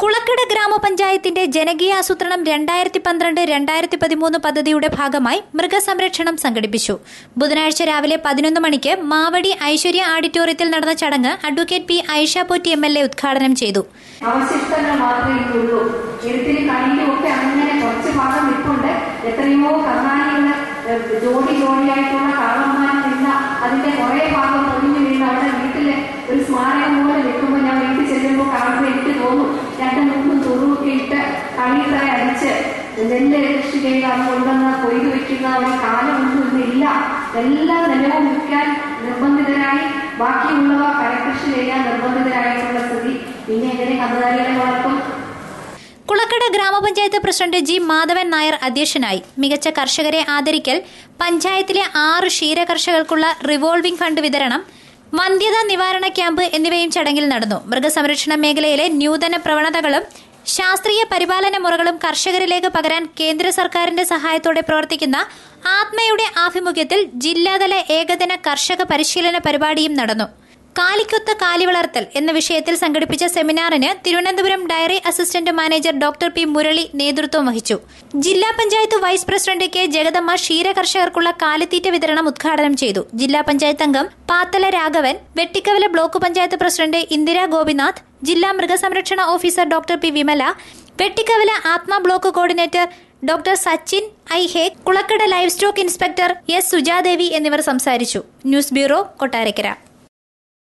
കുളക്കട ഗ്രാമപഞ്ചായത്തിന്റെ ജനകീയാസൂത്രണം 2012-2013 പദ്ധതിയുടെ ഭാഗമായി മൃഗസംരക്ഷണം സംഘടിപ്പിച്ചു. ബുധനാഴ്ച രാവിലെ 11 മണിക്ക് മാവടി ഐശ്വര്യ ഓഡിറ്റോറിയത്തിൽ നടന്ന ചടങ്ങ് advocate P Aisha Potti MLA ഉദ്ഘാടനം ചെയ്തു. അവശിഷ്ടങ്ങൾ മാത്രമേ ഉള്ളൂ. എഴുത്തിന് കണിയിലുമൊക്കെ അങ്ങനെ കുറച്ച് ഭാഗം നിൽപ്പുണ്ട്. എത്രയോ കർണാനികള് ജോഡിയായിട്ടുള്ള കാളന്മാരില്ല, അതിന്റെ കുറെ ഭാഗം ഒഴിഞ്ഞു വീണ് അവിടെ വീട്ടില് ഒരു സ്മാരകം പോലെ നിൽക്കുമ്പോൾ ഞാൻ വീട്ടിൽ ചെല്ലുമ്പോൾ കാണുമ്പോൾ എനിക്ക് തോന്നും 2-3 തുറുവൊക്കെ ഇട്ട് കണിയിത്ര അടിച്ച് നെല്ല് കൃഷി ചെയ്ത് അത് കൊണ്ടുവന്ന് കൊയ്തു വെക്കുന്ന ഒരു കാലമൊന്നും ഇല്ല. എല്ലാ നിലവും വിൽക്കാൻ നിർബന്ധിതരായി, ബാക്കിയുള്ളവ കരകൃഷി ചെയ്യാൻ നിർബന്ധിതരായിട്ടുള്ള സ്ഥിതി. പിന്നെ എങ്ങനെ കന്നുകാലികളെ വളർത്തും? കുളക്കട ഗ്രാമപഞ്ചായത്ത് പ്രസിഡന്റ് ജി മാധവൻ നായർ അധ്യക്ഷനായി. മികച്ച കർഷകരെ ആദരിക്കൽ, പഞ്ചായത്തിലെ 6 ക്ഷീര കർഷകർക്കുള്ള റിവോൾവിംഗ് ഫണ്ട് വിതരണം, വന്ധ്യതാ നിവാരണ ക്യാമ്പ് എന്നിവയും ചടങ്ങിൽ നടന്നു. മൃഗസംരക്ഷണ മേഖലയിലെ നൂതന പ്രവണതകളും ശാസ്ത്രീയ പരിപാലന മുറകളും കർഷകരിലേക്ക് പകരാൻ കേന്ദ്ര സർക്കാരിന്റെ സഹായത്തോടെ പ്രവർത്തിക്കുന്ന ആത്മയുടെ ആഭിമുഖ്യത്തിൽ ജില്ലാതല ഏകദിന കർഷക പരിശീലന പരിപാടിയും നടന്നു. കാലിക്കൊത്ത് കാലിവളർത്തൽ എന്ന വിഷയത്തിൽ സംഘടിപ്പിച്ച സെമിനാറിന് Thiruvananthapuram dairy assistant manager doctor P Murali നേതൃത്വം വഹിച്ചു. ജില്ലാ panchayat vice president K Jagadamma ക്ഷീര കർഷകർക്കുള്ള കാലിത്തീറ്റ വിതരണം ഉദ്ഘാടനം ചെയ്തു. ജില്ലാ പഞ്ചായത്ത് അംഗം പാത്തല രാഘവൻ, വെട്ടിക്കവല ബ്ലോക്ക് പഞ്ചായത്ത് പ്രസിഡന്റ് ഇന്ദിരാ ഗോപിനാഥ്, ജില്ലാ മൃഗസംരക്ഷണ officer doctor P Vimala, Vettikkavala Atma block coordinator doctor Sachin ഐഹേ, Kulakkada livestock inspector S Sujadevi എന്നിവർ സംസാരിച്ചു. News bureau, Kottarakkara.